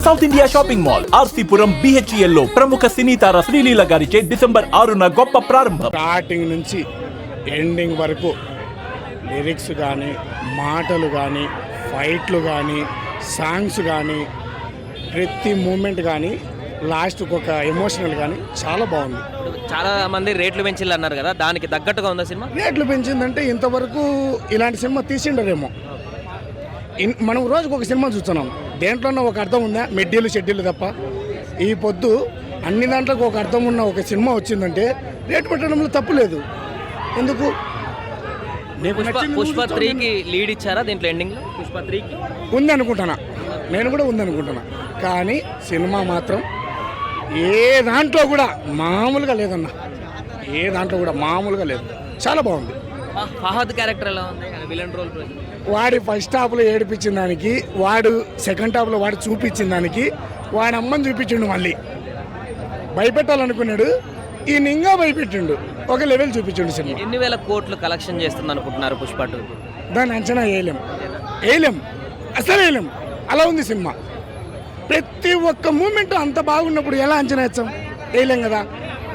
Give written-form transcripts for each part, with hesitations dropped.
South India shopping mall RC Puram BHEL లో ప్రముఖ సినీ తార శ్రీలీల గారిచే డిసెంబర్ 6న గొప్ప ప్రారంభం. స్టార్టింగ్ నుంచి ఎండింగ్ వరకు లిరిక్స్ కానీ, మాటలు కానీ, ఫైట్లు కానీ, సాంగ్స్ కానీ, ప్రతి మూమెంట్ కానీ, లాస్ట్కి ఒక ఎమోషనల్ కానీ చాలా బాగుంది. చాలా మంది రేట్లు పెంచిల్లు అన్నారు కదా, దానికి తగ్గట్టుగా ఉందా సినిమా? రేట్లు పెంచిందంటే ఇంతవరకు ఇలాంటి సినిమా తీసిండరేమో. మనం రోజుకు ఒక సినిమా చూస్తున్నాం, దేంట్లోనే ఒక అర్థం ఉందా? మెడ్డీలు షెడ్యూల్ తప్ప ఈ పొద్దు అన్ని దాంట్లోకి ఒక అర్థం ఉన్న ఒక సినిమా వచ్చిందంటే రేటు పెట్టడంలో తప్పు లేదు. ఎందుకు? పుష్ప 3కి లీడ్ ఇచ్చారా దీంట్లో ఎండింగ్లో? పుష్ప 3కి ఉంది అనుకుంటున్నా, నేను కూడా ఉంది అనుకుంటున్నా. కానీ సినిమా మాత్రం ఏ దాంట్లో కూడా మామూలుగా లేదన్న, ఏ దాంట్లో కూడా మామూలుగా లేదు, చాలా బాగుంది. ఫహద్ క్యారెక్టర్ ఎలా ఉంది? విలన్ రోల్ వాడి ఫస్ట్ హాఫ్లో ఏడిపించిన దానికి, వాడు సెకండ్ హాఫ్లో వాడు చూపించిన దానికి, వాడి అమ్మని చూపించిండు. మళ్ళీ భయపెట్టాలనుకున్నాడు, ఈయన ఇంకా భయపెట్టిండు, ఒక లెవెల్ చూపించిండు సినిమా. ఎన్ని వేల కోట్లు కలెక్షన్ చేస్తుంది అనుకుంటున్నారు పుష్ప 2? దాన్ని అంచనా వేయలేం, అసలు వేయలేం. అలా ఉంది సినిమా. ప్రతి ఒక్క మూమెంట్ అంత బాగున్నప్పుడు ఎలా అంచనా వేస్తాం? వేయలేం కదా.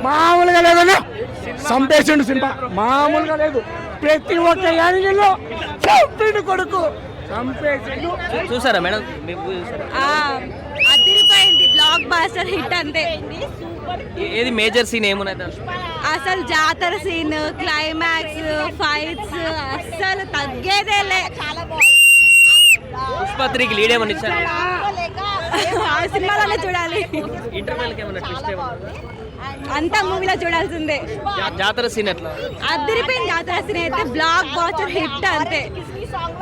మామూలుగా లేదన్నా, సంపేషండు సినిమా, మామూలుగా లేదు. ప్రతి ఒక్క యాంగిల్లో చంపిడు కొడుకు, సంపేషండు. చూసారా మేడం? అదిరిపోయింది, బ్లాక్ బాస్టర్ హిట్ అంతే. ఏది మేజర్ సీన్ ఏమున్నది? అసలు జాతర సీన్, క్లైమాక్స్, ఫైట్స్ అస్సలు తగ్గేదేలే. చాలా బాగుంది. పుష్ప 3కి లీడ్ ఏమని ఇచ్చారు? ఆ సినిమాలోనే చూడాలి. ఇంటర్వెల్కి ఏమన్నా ట్విస్ట్ ఏమన్నా? అంతా మూవీలో చూడాల్సిందే. జాతర సీన్ ఎట్లా? అదిరిపోయింది. జాతర సీన్ అయితే బ్లాక్ బాస్టర్ హిట్ అంతే.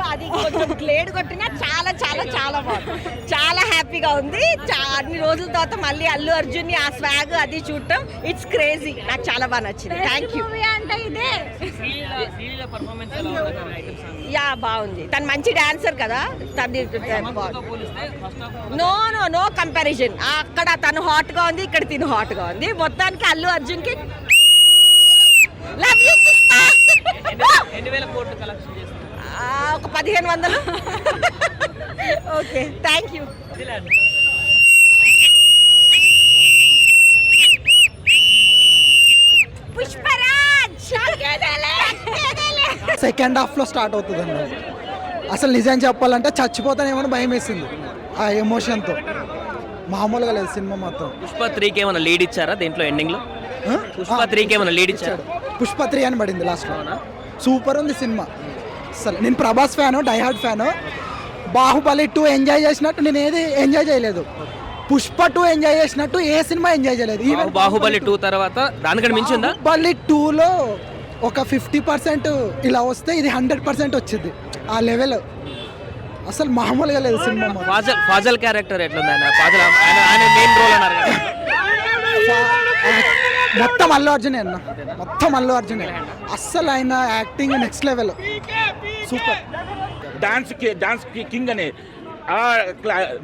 అది కొంచెం గ్లేడ్ కొట్టినా చాలా చాలా చాలా బాగుంది, చాలా హ్యాపీగా ఉంది. అన్ని రోజుల తర్వాత మళ్ళీ అల్లు అర్జున్ ఆ స్వాగ్ అది చూడటం, ఇట్స్ క్రేజీ. నాకు చాలా బాగా నచ్చింది. Thank you. అంటే ఇదే యా బాగుంది, తను మంచి డాన్సర్ కదా. No comparison. అక్కడ తను హాట్ గా ఉంది, ఇక్కడ తిను హాట్ గా ఉంది. మొత్తానికి అల్లు అర్జున్ కి లవ్ యూ పుష్ప. ఎన్ని వేల కోట్లు కలెక్షన్ చేస్తారు? ఒక 1500. Okay, thank you. సెకండ్ హాఫ్లో స్టార్ట్ అవుతుందండి. అసలు నిజం చెప్పాలంటే చచ్చిపోతానేమో భయం వేసింది ఆ ఎమోషన్తో. మామూలుగా లేదు సినిమా మాత్రం. పుష్ప 3కి ఏమైనా లీడ్ ఇచ్చారా దీంట్లో ఎండింగ్లో? పుష్ప 3కి ఏమైనా లీడ్ ఇచ్చారు? పుష్ప 3 అని పడింది లాస్ట్లో. సూపర్ ఉంది సినిమా. అసలు నేను Prabhas fan, die-hard fan. Baahubali 2 enjoy చేసినట్టు నేను ఏది ఎంజాయ్ చేయలేదు. పుష్ప 2 ఎంజాయ్ చేసినట్టు ఏ సినిమా ఎంజాయ్ చేయలేదు. ఈవెన్ బాహుబలి 2 తర్వాత దానికంటే మించి ఉందా? బాహుబలి 2లో ఒక 50% ఇలా వస్తే ఇది 100% వచ్చింది. ఆ లెవెల్ అసలు మామూలుగా లేదు సినిమా. ఫాజల్ క్యారెక్టర్ ఎట్లుంది? ఆయన మెయిన్ రోల్ అన్నారు కదా. మొత్తం అల్లు అర్జునే అన్న, మొత్తం అల్లు అర్జునే. అస్సలు ఆయన acting next level, super. Dance king అని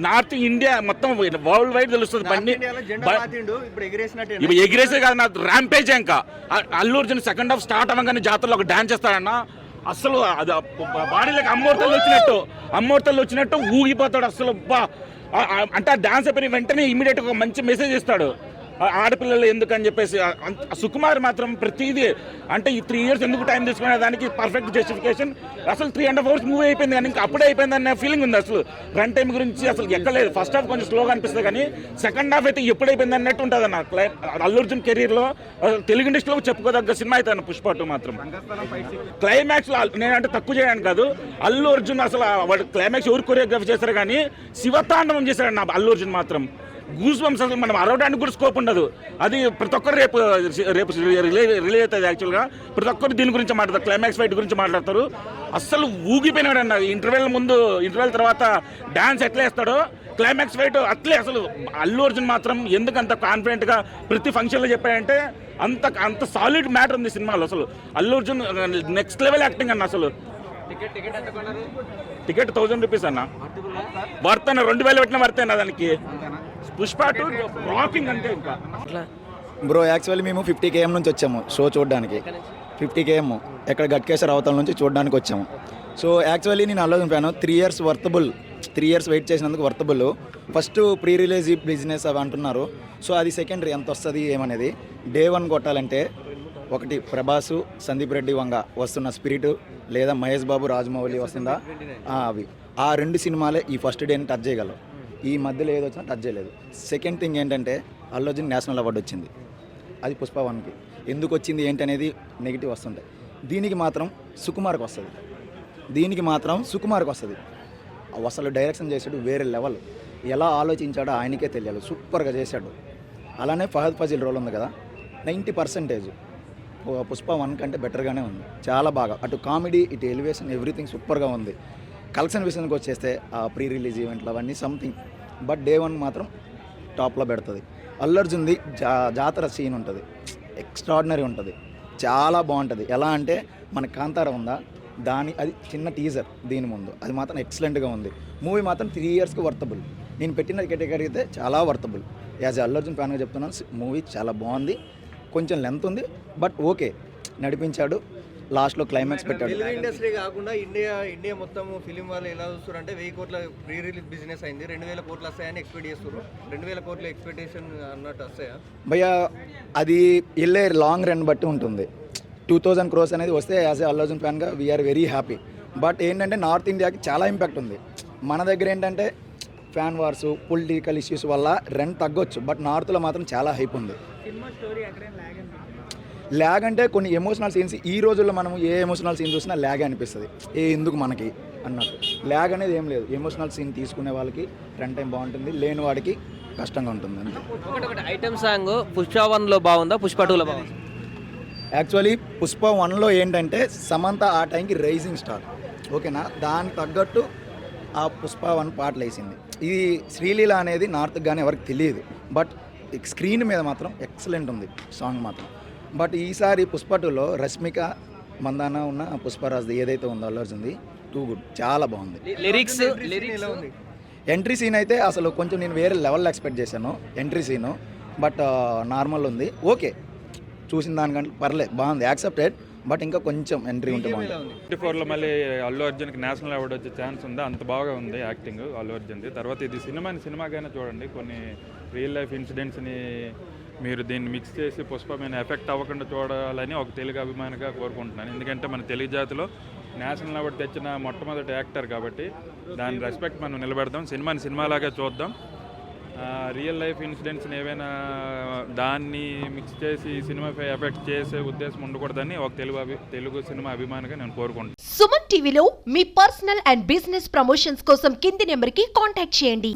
నార్త్ ఇండియా మొత్తం వరల్డ్ వైడ్ తెలుస్తుంది. బండి ఇప్పుడు ఎగిరేసే కాదు, నాకు ర్యాంపేజ్. ఇంకా Allu Arjun second half start అవ్వగానే జాతరలో ఒక డాన్స్ చేస్తాడన్న, అసలు అది బాడీలోకి అమ్మోర్తలు వచ్చినట్టు ఊగిపోతాడు అసలు. అంటే ఆ డాన్స్ అయిపోయిన వెంటనే ఇమీడియట్ ఒక మంచి మెసేజ్ ఇస్తాడు ఆడపిల్లలు ఎందుకని చెప్పేసి. సుకుమార్ మాత్రం ప్రతిదీ అంటే ఈ 3 years ఎందుకు టైం తీసుకునే దానికి పర్ఫెక్ట్ జస్టిఫికేషన్. అసలు 3.5 hours మూవీ అయిపోయింది కానీ ఇంకా అప్పుడే అయిపోయింది అనే ఫీలింగ్ ఉంది. అసలు రన్ టైం గురించి అసలు ఎక్కలేదు. ఫస్ట్ హాఫ్ కొంచెం స్లోగా అనిపిస్తుంది కానీ సెకండ్ హాఫ్ అయితే ఎప్పుడైపోయింది అన్నట్టు ఉంటుంది అన్న. అల్లు అర్జున్ కెరీర్లో తెలుగు ఇండస్ట్రీలో చెప్పుకోదగ్గ సినిమా అయితే అన్న పుష్ప 2 మాత్రం. క్లైమాక్స్ నేనంటే తక్కువ చేయడానికి కాదు, అల్లు అర్జున్ అసలు వాడు క్లైమాక్స్ ఎవరు కొరియోగ్రఫీ చేశారు కానీ శివతాండవం చేశాడు నా అల్లు అర్జున్ మాత్రం. గూస్ బంప్స్ అసలు మనం అరవడానికి కూడా స్కోప్ ఉండదు. అది ప్రతి ఒక్కరు రేపు రిలీజ్ అవుతుంది. యాక్చువల్గా ప్రతి ఒక్కరు దీని గురించి మాట్లాడతారు, క్లైమాక్స్ ఫైట్ గురించి మాట్లాడతారు. అస్సలు ఊగిపోయినాడు అన్న. ఇంటర్వెల్ తర్వాత డాన్స్ ఎట్లా వేస్తాడో క్లైమాక్స్ ఫైట్ అట్లే. అసలు అల్లు అర్జున్ మాత్రం ఎందుకు అంత కాన్ఫిడెంట్గా ప్రతి ఫంక్షన్లో చెప్పాడంటే అంత సాలిడ్ మ్యాటర్ ఉంది సినిమాలో. అసలు Allu Arjun next level acting అన్న. అసలు టికెట్ 1000 రూపీస్ అన్న. వర్త్ అన్న, 2000 పెట్టిన వర్త్ అన్న దానికి. పుష్ప 2 రాకింగ్ అంటే ఇంకా. బ్రో యాక్చువల్లీ మేము 50 km నుంచి వచ్చాము షో చూడడానికి. 50 km ఎక్కడ గట్కేశ్వర అవతల నుంచి చూడడానికి వచ్చాము. సో యాక్చువల్లీ నేను Allu Arjun fan. 3 years worthable 3 years wait చేసినందుకు worthable. First pre release business అవి అంటున్నారు, సో అది సెకండరీ ఎంత వస్తుంది ఏమనేది. డే 1 కొట్టాలంటే ఒకటి ప్రభాసు, సందీప్ రెడ్డి వంగ వస్తున్న స్పిరిట్, లేదా మహేష్ బాబు, రాజమౌళి వస్తుందా అవి, ఆ 2 సినిమాలే ఈ ఫస్ట్ డేని టచ్ చేయగలవు. ఈ మధ్యలో ఏది వచ్చినా టచ్ చేయలేదు. సెకండ్ థింగ్ ఏంటంటే అల్లు అర్జున్ నేషనల్ అవార్డు వచ్చింది, అది పుష్ప 1కి. ఎందుకు వచ్చింది ఏంటనేది నెగిటివ్ వస్తుంటాయి. దీనికి మాత్రం సుకుమార్కి వస్తుంది, అసలు డైరెక్షన్ చేసాడు వేరే లెవెల్. ఎలా ఆలోచించాడో ఆయనకే తెలియాలి, సూపర్గా చేశాడు. అలానే ఫహద్ ఫజిల్ రోల్ ఉంది కదా, 90% పుష్ప 1 కంటే బెటర్గానే ఉంది, చాలా బాగా. అటు కామెడీ, ఇటు ఎలివేషన్, ఎవ్రీథింగ్ సూపర్గా ఉంది. కలెక్షన్ విషయానికి వచ్చేస్తే ఆ ప్రీ రిలీజ్ ఈవెంట్లు అవన్నీ సంథింగ్, బట్ డే 1 మాత్రం టాప్లో పెడుతుంది. అల్లు అర్జున్ది జాతర సీన్ ఉంటుంది, ఎక్స్ట్రాడినరీ ఉంటుంది, చాలా బాగుంటుంది. ఎలా అంటే మన కాంతార ఉందా, అది చిన్న టీజర్ దీని ముందు, అది మాత్రం ఎక్సలెంట్గా ఉంది. మూవీ మాత్రం 3 yearsకి వర్తబుల్. నేను పెట్టిన కేటగిరీ అయితే చాలా వర్తబుల్. యాజ్ అల్లు అర్జున్ ఫ్యాన్గా చెప్తున్నాను, మూవీ చాలా బాగుంది. కొంచెం లెంత్ ఉంది, బట్ ఓకే, నడిపించాడు. లాస్ట్లో క్లైమాక్స్ పెట్టాడు. తెలుగు ఇండస్ట్రీ కాకుండా ఇండియా మొత్తం ఫిలిం వాళ్ళు ఎలా చూస్తారు అంటే 1000 కోట్ల ప్రీ రిలీజ్ బిజినెస్ అయింది, 2000 కోట్లు వస్తాయని ఎక్స్పెక్ట్ చేస్తారు. 2000 కోట్ల ఎక్స్పెక్టేషన్ అన్నట్టు వస్తాయా భయ్యా? అది వెళ్ళే లాంగ్ రన్ బట్టి ఉంటుంది. 2000 crores అనేది వస్తే యాజ్ ఏ అల్లు అర్జున్ ఫ్యాన్గా వీఆర్ వెరీ హ్యాపీ. బట్ ఏంటంటే నార్త్ ఇండియాకి చాలా ఇంపాక్ట్ ఉంది. మన దగ్గర ఏంటంటే ఫ్యాన్ వార్స్, పొలిటికల్ ఇష్యూస్ వల్ల రన్ తగ్గొచ్చు, బట్ నార్త్లో మాత్రం చాలా హైప్ ఉంది. ల్యాగ్ అంటే కొన్ని ఎమోషనల్ సీన్స్, ఈ రోజుల్లో మనం ఏ ఎమోషనల్ సీన్ చూసినా ల్యాగ్ అనిపిస్తుంది, ఎందుకు మనకి అన్నట్టు. ల్యాగ్ అనేది ఏం లేదు. ఎమోషనల్ సీన్ తీసుకునే వాళ్ళకి రన్ టైం బాగుంటుంది, లేని వాడికి కష్టంగా ఉంటుంది అంతే. ఒకటి ఐటమ్ సాంగ్ పుష్ప 1లో బాగుందా, పుష్ప 2లో బాగుందా? యాక్చువల్లీ పుష్ప 1లో ఏంటంటే సమంత ఆ టైంకి రైజింగ్ స్టార్, ఓకేనా, దానికి తగ్గట్టు ఆ పుష్ప 1 పాటలు వేసింది. ఇది శ్రీలీల అనేది నార్త్కి కానీ ఎవరికి తెలియదు, బట్ స్క్రీన్ మీద మాత్రం ఎక్సలెంట్ ఉంది సాంగ్ మాత్రం. బట్ ఈసారి పుష్ప 2లో రష్మిక మందాన ఉన్న పుష్పరాజ్ది ఏదైతే ఉందో అల్లు అర్జున్ది, టూ గుడ్, చాలా బాగుంది. లిరిక్స్ ఎలా ఉంది? ఎంట్రీ సీన్ అయితే అసలు కొంచెం నేను వేరే లెవెల్లో ఎక్స్పెక్ట్ చేశాను ఎంట్రీ సీను, బట్ నార్మల్ ఉంది, ఓకే, చూసిన దానికంటే పర్లేదు, బాగుంది, యాక్సెప్టెడ్. బట్ ఇంకా కొంచెం ఎంట్రీ ఉంటే బాగుంటుంది. 24లో మళ్ళీ అల్లు అర్జున్కి నేషనల్ అవార్డు వచ్చే ఛాన్స్ ఉందా? అంత బాగా ఉంది యాక్టింగ్ అల్లు అర్జున్ది. తర్వాత ఇది సినిమాగానే చూడండి, కొన్ని రియల్ లైఫ్ ఇన్సిడెంట్స్ని మీరు దీన్ని మిక్స్ చేసి పుష్ప మీద ఎఫెక్ట్ అవ్వకుండా చూడాలని ఒక తెలుగు అభిమానిగా కోరుకుంటున్నాను. ఎందుకంటే మన తెలుగు జాతిలో నేషనల్ అవార్డు తెచ్చిన మొట్టమొదటి యాక్టర్ కాబట్టి దాని రెస్పెక్ట్ మనం నిలబెడదాం, సినిమాలాగా చూద్దాం. రియల్ లైఫ్ ఇన్సిడెంట్స్ని ఏవైనా దాన్ని మిక్స్ చేసి సినిమాపై ఎఫెక్ట్ చేసే ఉద్దేశం ఉండకూడదని ఒక తెలుగు సినిమా అభిమానిగా నేను కోరుకుంటున్నాను. సుమన్ టీవీలో మీ పర్సనల్ అండ్ బిజినెస్ ప్రమోషన్స్ కోసం కింది నెంబర్కి కాంటాక్ట్ చేయండి.